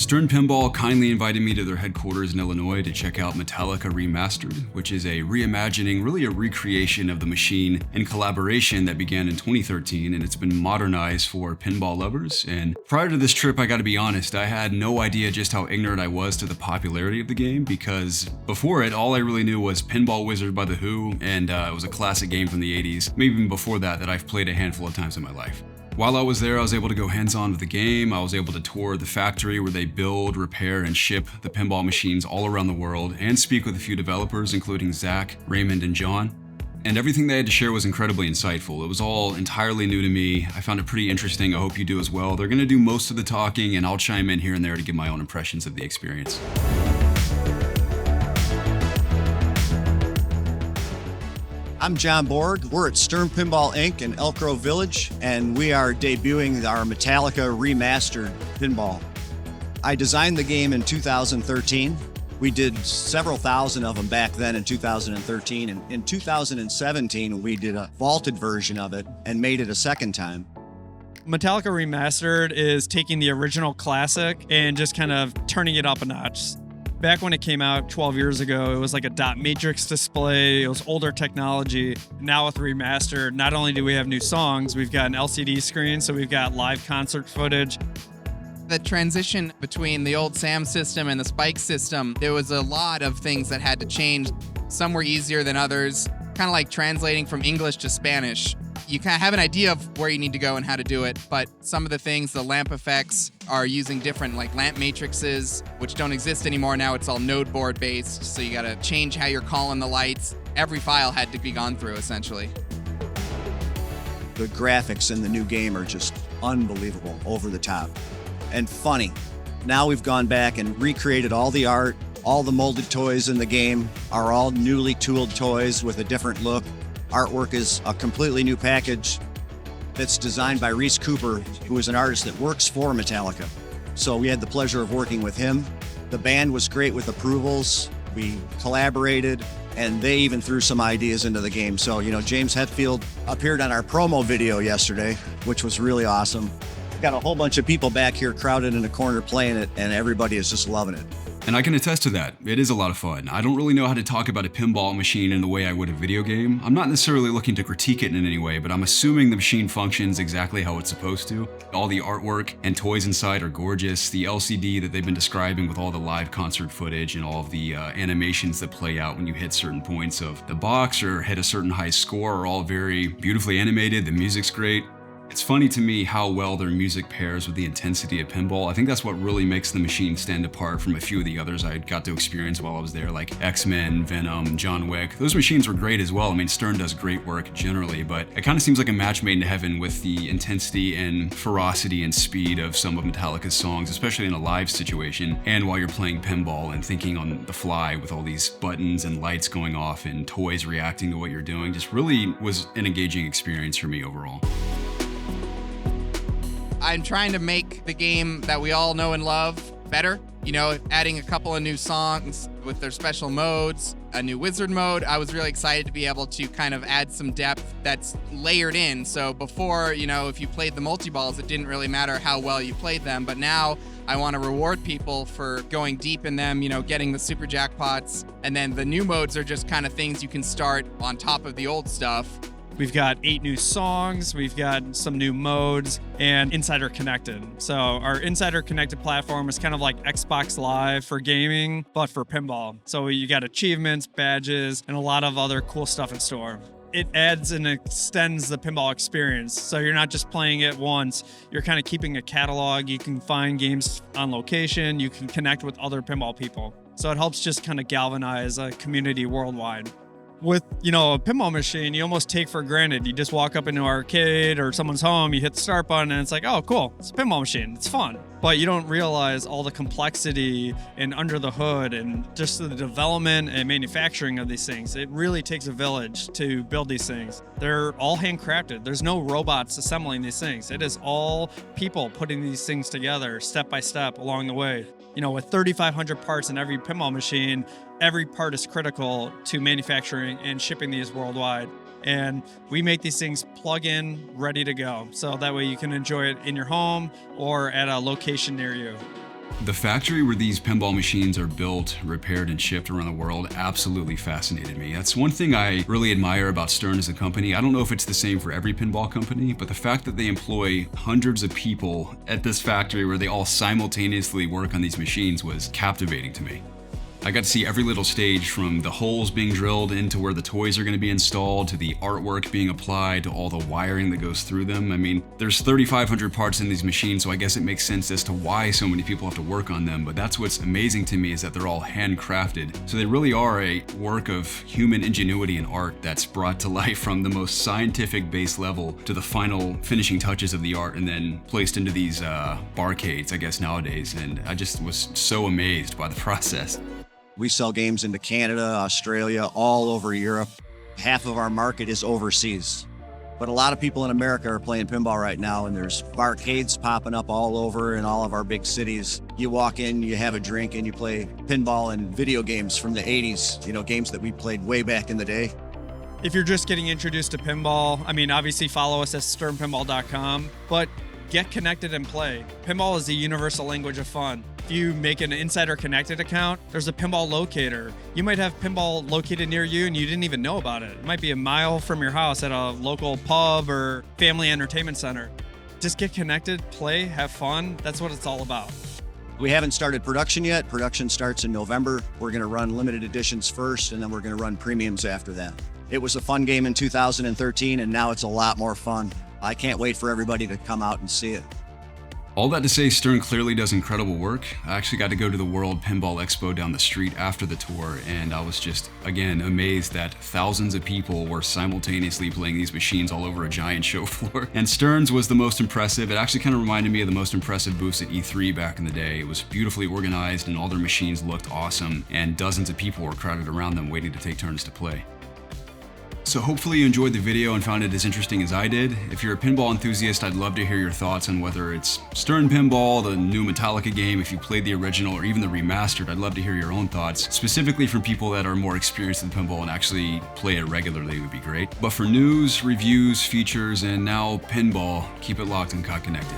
Stern Pinball kindly invited me to their headquarters in Illinois to check out Metallica Remastered, which is a reimagining, really a recreation of the machine in collaboration that began in 2013, and it's been modernized for pinball lovers. And prior to this trip, I gotta be honest, I had no idea just how ignorant I was to the popularity of the game, because before it, all I really knew was Pinball Wizard by The Who, and it was a classic game from the 80s, maybe even before that I've played a handful of times in my life. While I was there, I was able to go hands-on with the game. I was able to tour the factory where they build, repair, and ship the pinball machines all around the world, and speak with a few developers, including Zach, Raymond, and John. And everything they had to share was incredibly insightful. It was all entirely new to me. I found it pretty interesting. I hope you do as well. They're going to do most of the talking, and I'll chime in here and there to give my own impressions of the experience. I'm John Borg. We're at Stern Pinball Inc. in Elk Grove Village, and we are debuting our Metallica Remastered pinball. I designed the game in 2013. We did several thousand of them back then in 2013, and in 2017 we did a vaulted version of it and made it a second time. Metallica Remastered is taking the original classic and just kind of turning it up a notch. Back when it came out 12 years ago, it was like a dot matrix display. It was older technology. Now with Remastered, not only do we have new songs, we've got an LCD screen, so we've got live concert footage. The transition between the old SAM system and the Spike system, there was a lot of things that had to change. Some were easier than others, kind of like translating from English to Spanish. You kind of have an idea of where you need to go and how to do it, but some of the things, the lamp effects, are using different like lamp matrices, which don't exist anymore. Now it's all node board based, so you gotta change how you're calling the lights. Every file had to be gone through, essentially. The graphics in the new game are just unbelievable, over the top, and funny. Now we've gone back and recreated all the art. All the molded toys in the game are all newly tooled toys with a different look. Artwork is a completely new package that's designed by Reese Cooper, who is an artist that works for Metallica. So we had the pleasure of working with him. The band was great with approvals. We collaborated, and they even threw some ideas into the game. So, James Hetfield appeared on our promo video yesterday, which was really awesome. Got a whole bunch of people back here crowded in a corner playing it, and everybody is just loving it. And I can attest to that. It is a lot of fun. I don't really know how to talk about a pinball machine in the way I would a video game. I'm not necessarily looking to critique it in any way, but I'm assuming the machine functions exactly how it's supposed to. All the artwork and toys inside are gorgeous. The LCD that they've been describing with all the live concert footage and all of the animations that play out when you hit certain points of the box or hit a certain high score are all very beautifully animated. The music's great. It's funny to me how well their music pairs with the intensity of pinball. I think that's what really makes the machine stand apart from a few of the others I got to experience while I was there, like X-Men, Venom, John Wick. Those machines were great as well. I mean, Stern does great work generally, but it kind of seems like a match made in heaven with the intensity and ferocity and speed of some of Metallica's songs, especially in a live situation, and while you're playing pinball and thinking on the fly with all these buttons and lights going off and toys reacting to what you're doing. Just really was an engaging experience for me overall. I'm trying to make the game that we all know and love better. Adding a couple of new songs with their special modes, a new wizard mode. I was really excited to be able to kind of add some depth that's layered in. So before, if you played the multi-balls, it didn't really matter how well you played them. But now I want to reward people for going deep in them, getting the super jackpots. And then the new modes are just kind of things you can start on top of the old stuff. We've got 8 new songs, we've got some new modes, and Insider Connected. So our Insider Connected platform is kind of like Xbox Live for gaming, but for pinball. So you got achievements, badges, and a lot of other cool stuff in store. It adds and extends the pinball experience. So you're not just playing it once, you're kind of keeping a catalog. You can find games on location, you can connect with other pinball people. So it helps just kind of galvanize a community worldwide. With, a pinball machine, you almost take for granted. You just walk up into an arcade or someone's home, you hit the start button, and it's like, oh, cool, it's a pinball machine, it's fun. But you don't realize all the complexity and under the hood and just the development and manufacturing of these things. It really takes a village to build these things. They're all handcrafted. There's no robots assembling these things. It is all people putting these things together step by step along the way. With 3,500 parts in every pinball machine, every part is critical to manufacturing and shipping these worldwide. And we make these things plug in, ready to go. So that way you can enjoy it in your home or at a location near you. The factory where these pinball machines are built, repaired, and shipped around the world absolutely fascinated me. That's one thing I really admire about Stern as a company. I don't know if it's the same for every pinball company, but the fact that they employ hundreds of people at this factory where they all simultaneously work on these machines was captivating to me. I got to see every little stage, from the holes being drilled into where the toys are going to be installed, to the artwork being applied, to all the wiring that goes through them. I mean, there's 3,500 parts in these machines, so I guess it makes sense as to why so many people have to work on them, but that's what's amazing to me, is that they're all handcrafted. So they really are a work of human ingenuity and art that's brought to life from the most scientific base level to the final finishing touches of the art, and then placed into these barcades, I guess, nowadays. And I just was so amazed by the process. We sell games into Canada, Australia, all over Europe. Half of our market is overseas. But a lot of people in America are playing pinball right now, and there's barcades popping up all over in all of our big cities. You walk in, you have a drink, and you play pinball and video games from the 80s, games that we played way back in the day. If you're just getting introduced to pinball, obviously follow us at sternpinball.com, but get connected and play. Pinball is the universal language of fun. If you make an Insider Connected account, there's a pinball locator. You might have pinball located near you and you didn't even know about it. It might be a mile from your house at a local pub or family entertainment center. Just get connected, play, have fun. That's what it's all about. We haven't started production yet. Production starts in November. We're going to run limited editions first, and then we're going to run premiums after that. It was a fun game in 2013, and now it's a lot more fun. I can't wait for everybody to come out and see it. All that to say, Stern clearly does incredible work. I actually got to go to the World Pinball Expo down the street after the tour, and I was just, again, amazed that thousands of people were simultaneously playing these machines all over a giant show floor. And Stern's was the most impressive. It actually kind of reminded me of the most impressive booths at E3 back in the day. It was beautifully organized, and all their machines looked awesome, and dozens of people were crowded around them waiting to take turns to play. So hopefully you enjoyed the video and found it as interesting as I did. If you're a pinball enthusiast, I'd love to hear your thoughts on whether it's Stern Pinball, the new Metallica game, if you played the original, or even the remastered. I'd love to hear your own thoughts, specifically from people that are more experienced in pinball and actually play it regularly would be great. But for news, reviews, features, and now pinball, keep it locked and Connected.